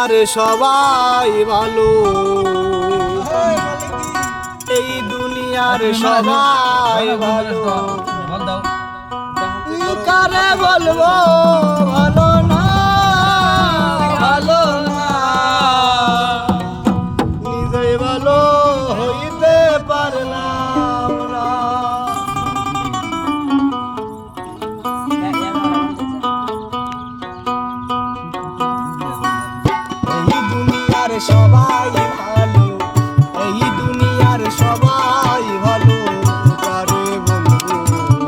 দুনিয়ার সবাই ভালো, এই দুনিয়ার সবাই ভালো, কারে বলবো ভালো না, ভালো না, নিজে ভালো হইতে পারলাম না। এই দুনিয়ার সবাই ভালো, এই দুনিয়ার সবাই ভালো, কারে বলবো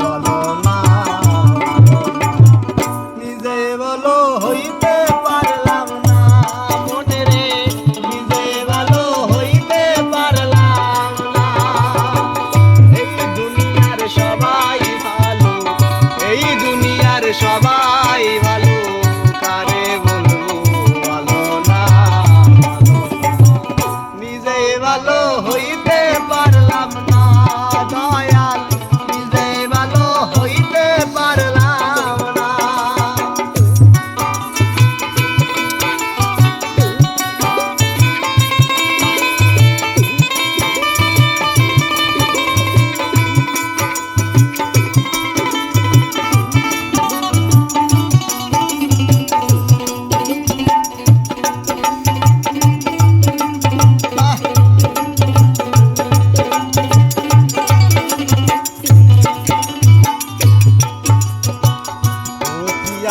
ভালো না, নিজে ভালো হইতে পারলাম না, মনে রে নিজে ভালো হইতে পারলাম না। এই দুনিয়ার সবাই ভালো, এই দুনিয়ার সবাই ভালো, কারে বলবো ভালো না, নিজে ভালো হইতে পারলাম না, দয়াল নিজে ভালো হইতে পারলাম না।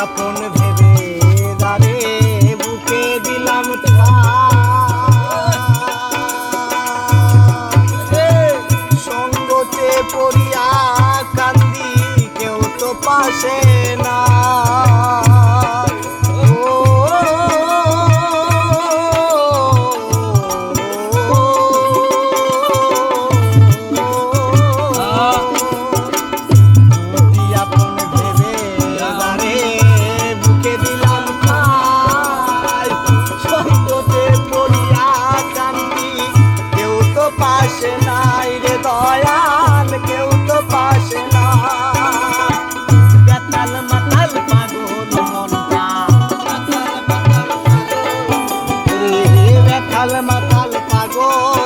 আপন ভেবে দাঁড়ে বুকে দিলাম সঙ্গতে পড়িয়া কান্দি, কেউ তো পাশে না, পাশে নাই রে দয়াল, কেউ তো পাশে না, বেতাল মাতাল পাগল মনটা, বেতাল মাতাল পাগল